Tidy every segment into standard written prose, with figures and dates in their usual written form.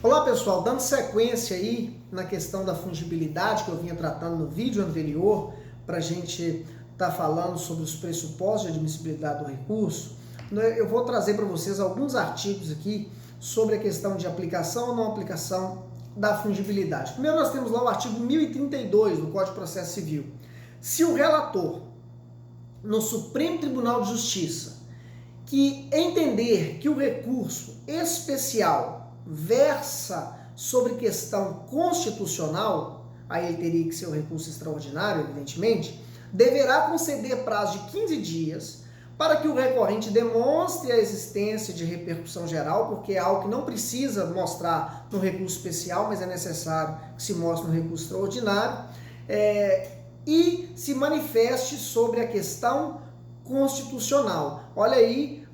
Olá pessoal, dando sequência aí na questão da fungibilidade que eu vinha tratando no vídeo anterior, para a gente estar falando sobre os pressupostos de admissibilidade do recurso, eu vou trazer para vocês alguns artigos aqui sobre a questão de aplicação ou não aplicação da fungibilidade. Primeiro nós temos lá o artigo 1032 do Código de Processo Civil. Se o relator no Supremo Tribunal de Justiça que entender que o recurso especial versa sobre questão constitucional, aí ele teria que ser o recurso extraordinário, evidentemente, deverá conceder prazo de 15 dias para que o recorrente demonstre a existência de repercussão geral, porque é algo que não precisa mostrar no recurso especial, mas é necessário que se mostre no recurso extraordinário, e se manifeste sobre a questão constitucional. Olha aí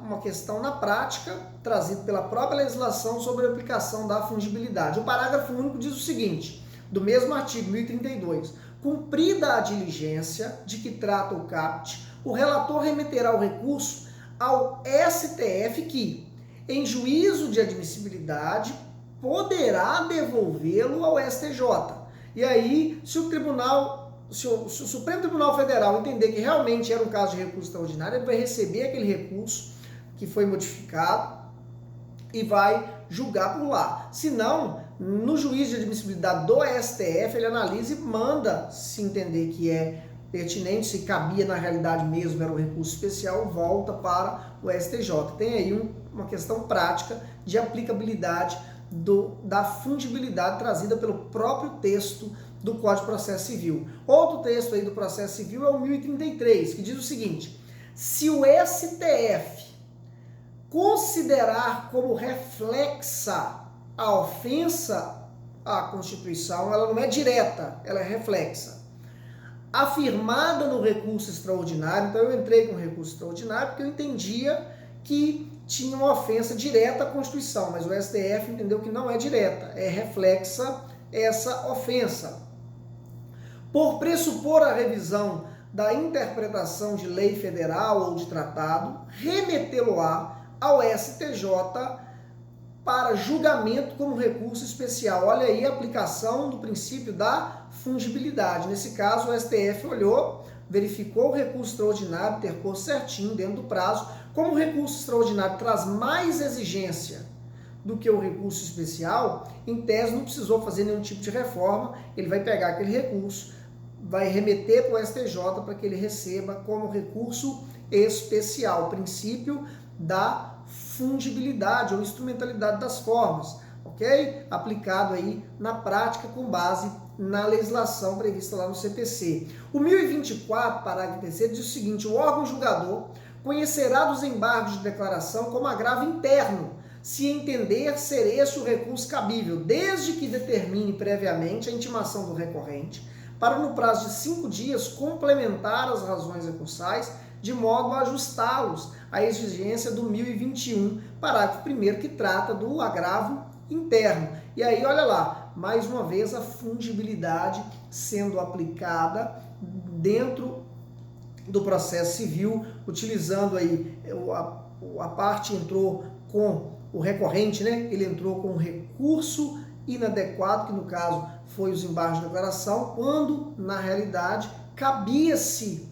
uma questão na prática trazida pela própria legislação sobre a aplicação da fungibilidade. O parágrafo único diz o seguinte, do mesmo artigo 1032, cumprida a diligência de que trata o CAPT, o relator remeterá o recurso ao STF que, em juízo de admissibilidade, poderá devolvê-lo ao STJ. E aí, se o Supremo Tribunal Federal entender que realmente era um caso de recurso extraordinário, ele vai receber aquele recurso que foi modificado e vai julgar por lá. Se não, no juízo de admissibilidade do STF, ele analisa e manda, se entender que é pertinente, se cabia na realidade mesmo, era um recurso especial, volta para o STJ. Tem aí uma questão prática de aplicabilidade da fungibilidade trazida pelo próprio texto do Código de Processo Civil. Outro texto aí do Processo Civil é o 1033, que diz o seguinte: se o STF considerar como reflexa a ofensa à Constituição, ela não é direta, ela é reflexa, afirmada no recurso extraordinário, então eu entrei com o recurso extraordinário porque eu entendia que tinha uma ofensa direta à Constituição, mas o STF entendeu que não é direta, é reflexa essa ofensa. Por pressupor a revisão da interpretação de lei federal ou de tratado, remetê-lo-á ao STJ para julgamento como recurso especial. Olha aí a aplicação do princípio da fungibilidade. Nesse caso, o STF olhou, verificou o recurso extraordinário, interpôs certinho dentro do prazo. Como o recurso extraordinário traz mais exigência do que o recurso especial, em tese não precisou fazer nenhum tipo de reforma, ele vai pegar aquele recurso, vai remeter para o STJ para que ele receba como recurso especial, o princípio da fungibilidade ou instrumentalidade das formas, ok? Aplicado aí na prática com base na legislação prevista lá no CPC. O 1024, parágrafo 3º, diz o seguinte: o órgão julgador conhecerá dos embargos de declaração como agravo interno, se entender ser esse o recurso cabível, desde que determine previamente a intimação do recorrente, para no prazo de 5 dias complementar as razões recursais, de modo a ajustá-los à exigência do 1021, parágrafo 1º, que trata do agravo interno. E aí, olha lá, mais uma vez a fungibilidade sendo aplicada dentro do processo civil, utilizando aí, a parte entrou com o recorrente, né? Ele entrou com um recurso inadequado, que no caso foi os embargos de declaração, quando na realidade cabia-se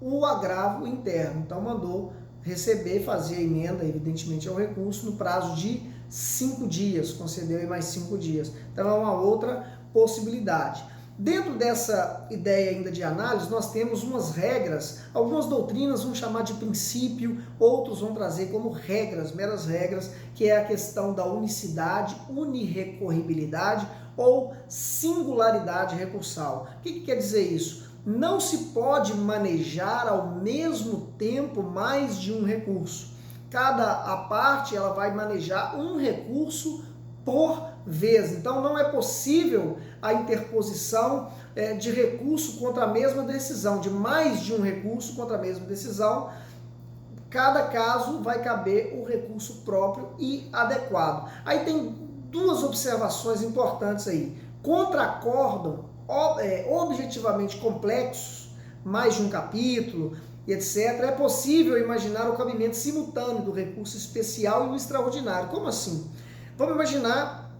o agravo interno. Então mandou receber, fazer a emenda, evidentemente, ao recurso no prazo de 5 dias, concedeu aí mais 5 dias. Então é uma outra possibilidade. Dentro dessa ideia ainda de análise, nós temos umas regras, algumas doutrinas vão chamar de princípio, outros vão trazer como regras, meras regras, que é a questão da unicidade, unirrecorribilidade ou singularidade recursal. O que quer dizer isso? Não se pode manejar ao mesmo tempo mais de um recurso. Cada parte ela vai manejar um recurso por vez. Então não é possível a interposição de recurso contra a mesma decisão, de mais de um recurso contra a mesma decisão. Cada caso vai caber o recurso próprio e adequado. Aí tem duas observações importantes aí. Contra acórdão objetivamente complexos, mais de um capítulo, e etc., é possível imaginar o cabimento simultâneo do recurso especial e o extraordinário. Como assim? Vamos imaginar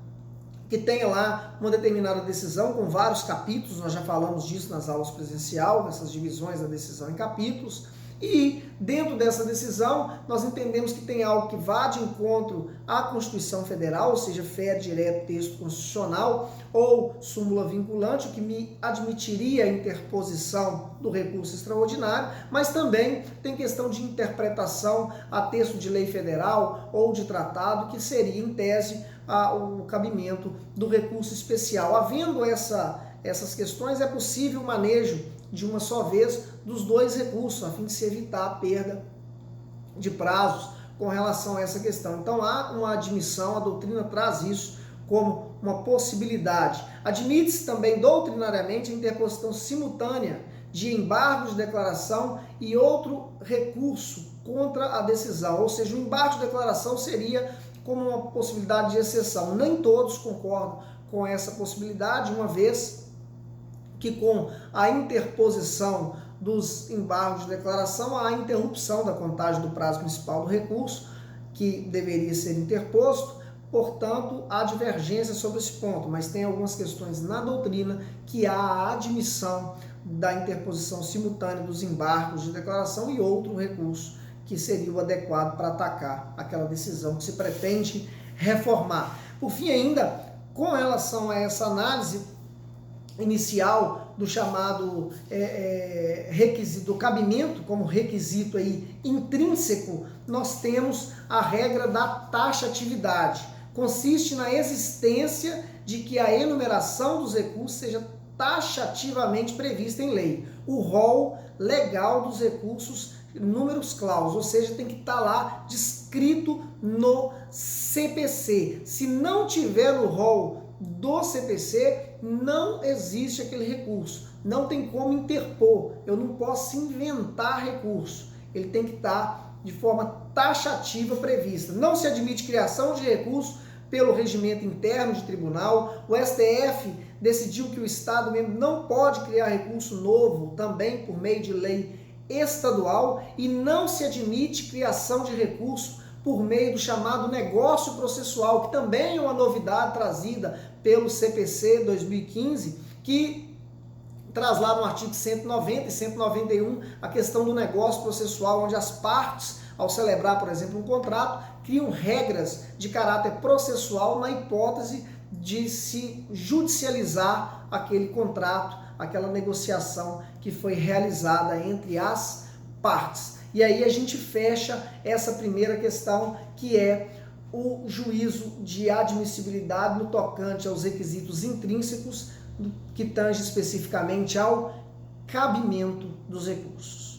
que tenha lá uma determinada decisão com vários capítulos, nós já falamos disso nas aulas presencial, essas divisões da decisão em capítulos, e dentro dessa decisão nós entendemos que tem algo que vá de encontro à Constituição Federal, ou seja, fé direto texto constitucional ou súmula vinculante, o que me admitiria a interposição do recurso extraordinário, mas também tem questão de interpretação a texto de lei federal ou de tratado, que seria em tese o cabimento do recurso especial. Havendo essas questões, é possível o manejo de uma só vez dos dois recursos, a fim de se evitar a perda de prazos com relação a essa questão. Então há uma admissão, a doutrina traz isso como uma possibilidade. Admite-se também doutrinariamente a interposição simultânea de embargo de declaração e outro recurso contra a decisão, ou seja, o embargo de declaração seria como uma possibilidade de exceção. Nem todos concordam com essa possibilidade, uma vez que com a interposição dos embargos de declaração há a interrupção da contagem do prazo principal do recurso, que deveria ser interposto, portanto, há divergência sobre esse ponto, mas tem algumas questões na doutrina que há a admissão da interposição simultânea dos embargos de declaração e outro recurso que seria o adequado para atacar aquela decisão que se pretende reformar. Por fim ainda, com relação a essa análise inicial do chamado requisito, do cabimento como requisito aí intrínseco, nós temos a regra da taxatividade. Consiste na existência de que a enumeração dos recursos seja taxativamente prevista em lei. O rol legal dos recursos, números clausos, ou seja, tem que estar lá descrito no CPC. Se não tiver no rol do CPC, não existe aquele recurso. Não tem como interpor. Eu não posso inventar recurso. Ele tem que estar de forma taxativa prevista. Não se admite criação de recurso pelo regimento interno de tribunal. O STF decidiu que o Estado membro não pode criar recurso novo também por meio de lei estadual e não se admite criação de recurso por meio do chamado negócio processual, que também é uma novidade trazida pelo CPC 2015, que traz lá no artigo 190 e 191 a questão do negócio processual, onde as partes, ao celebrar, por exemplo, um contrato, criam regras de caráter processual na hipótese de se judicializar aquele contrato, aquela negociação que foi realizada entre as partes. E aí a gente fecha essa primeira questão, que é o juízo de admissibilidade no tocante aos requisitos intrínsecos, que tange especificamente ao cabimento dos recursos.